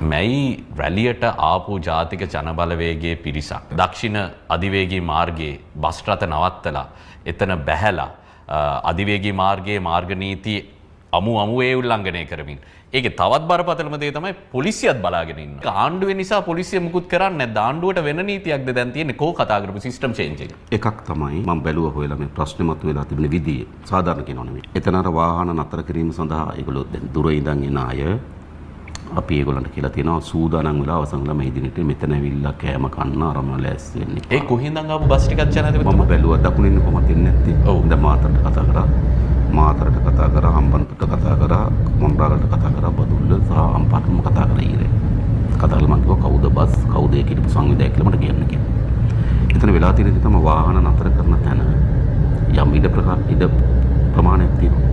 මැයි රැලියට ආපු ජාතික ජනබලවේගයේ පිරිසක් දක්ෂිණ අධිවේගී මාර්ගයේ බස් රථ නවත්තලා එතන බැහැලා අධිවේගී මාර්ගයේ මාර්ග නීති අමු ඒ උල්ලංඝනය කරමින් ඒකේ තවත් බරපතලම දේ තමයි පොලිසියත් බලාගෙන ඉන්න. ආණ්ඩුවේ නිසා පොලිසිය මුකුත් කරන්නේ නැද්ද? ආණ්ඩුවට වෙන නීතියක්ද දැන් තියෙන්නේ? කෝ කතා කරපු සිස්ටම් චේන්ජ් එක. එකක් තමයි මම බැලුවා හොයලා මේ ප්‍රශ්නේ මතුවලා තිබෙන විදිය. සාධාරණ කියනවා නෙමෙයි. එතන අර වාහන නතර කිරීම සඳහා ඒගොල්ලෝ දැන් දුර ඉඳන් එන අය අපි ඒගොල්ලන්ට කියලා තියෙනවා සූදානම් වෙලා අවසන් වෙලා මේ දිනෙට මෙතන ඇවිල්ලා කෑම කන්න අරම ලෑස්ති වෙන්න. ඒ කොහෙන්ද ආපු බස් ටිකක් ජනාධිපතිතුමා? මම බැලුවා දකුණින් කොහොමද එන්නේ නැත්තේ. ඔව් දැන් මාතරට කතා කරා. මාතරට කතා කරා, හම්බන්තොට කතා කරා, මොණරාගලට කතා කරා, බදුල්ල සහ අම්පාරටම කතා කරා ඊරේ. කතා කරලා මම කිව්වා කවුද බස් කවුද ඒ කිව්ව සංවිධායක කියලා මට කියන්න කියලා. එතන වෙලා තියෙන දේ තමයි වාහන නතර කරන තැන යම් ඉඩ ප්‍රමාණයක් තියෙනවා.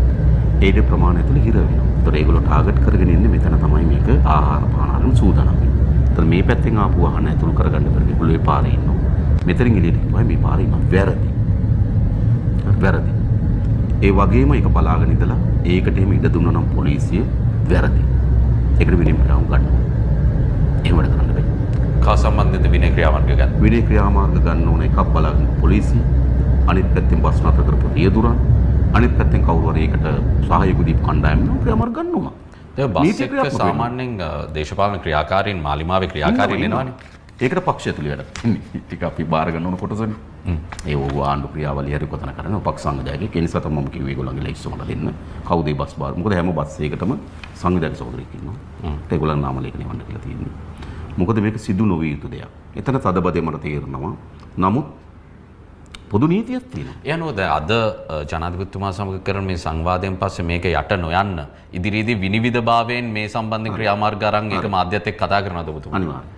ඒ ඉඩ ප්‍රමාණය තුළ හිර වෙනවා. ඒතර ඒගොල්ලෝ ටාගට් කරගෙන ඉන්නේ මෙතන තමයි මේක ආහාර පාන අරන් සූදානම් වෙන්නේ. ඒතර මේ පැත්තෙන් ආපු වාහන ඇතුළු කරගන්න බැරි ඒගොල්ලෝ ඒ පාරේ ඉන්නවා. මෙතනින් එළියට ගිහුවා මේ පාරේ ඉන්නවා. වැරදි. ඒ වගේම ඒක බලාගෙන ඉඳලා ඒකට එහෙම ඉඩ දුන්නා නම් පොලිසිය වැරදි. ඒකට විනය ක්‍රියාවක් ගන්නවා. එහෙම වැඩ කරන්න බෑ. කා සම්බන්ධිත විනය ක්‍රියාමාර්ග ගන්න. විනය ක්‍රියාමාර්ග ගන්න ඕන එකක් බලාගෙන පොලිසිය අනිත් පැත්තෙන් බස් නතර කරපු රියදුරන් අනිත් පැත්තෙන් කවුරු හරි ඒකට සහායක දීප කණ්ඩායම් ක්‍රියාමාර්ග ගන්න ඕන. ඒ බස් එක සාමාන්‍යයෙන් දේශපාලන ක්‍රියාකාරීන් මාලිමාවේ ක්‍රියාකාරීන් එනවනේ. ඒකට පක්ෂය තුල වැඩ කරන්නේ. ටික අපි බාර ගන්න ඕන කොටසනේ. ඒ වගේ ආණ්ඩු ක්‍රියාවලිය හරි කොතන කරන්නේ පක්ෂ සංවිධායකයෙක්. ඒ නිසා තමයි මම කිව්වේ ඒගොල්ලන්ගේ ලයිස්ට් වල දෙන්න. කවුද මේ බස් බාර? මොකද හැම බස් එකකටම සංවිධායක සහෝදරයෙක් ඉන්නවා. ඒගොල්ලන් නාම ලේඛනය වන්න කියලා තියෙන්නේ. මොකද මේක සිදු නොවිය යුතු දෙයක්. එතන තදබදේ මට තේරෙනවා. නමුත් පොදු නීතියක් තියෙනවා. ඒ අනුව දැන් අද ජනාධිපතිතුමා සමග කරන මේ සංවාදයෙන් පස්සේ මේක යට නොයන්න ඉදිරියේදී විනිවිදභාවයෙන් මේ සම්බන්ධ ක්‍රියාමාර්ග අරන් ඒක මාධ්‍යත් එක්ක කතා කරනවද ඔබතුමා? අනිවාර්යයෙන්.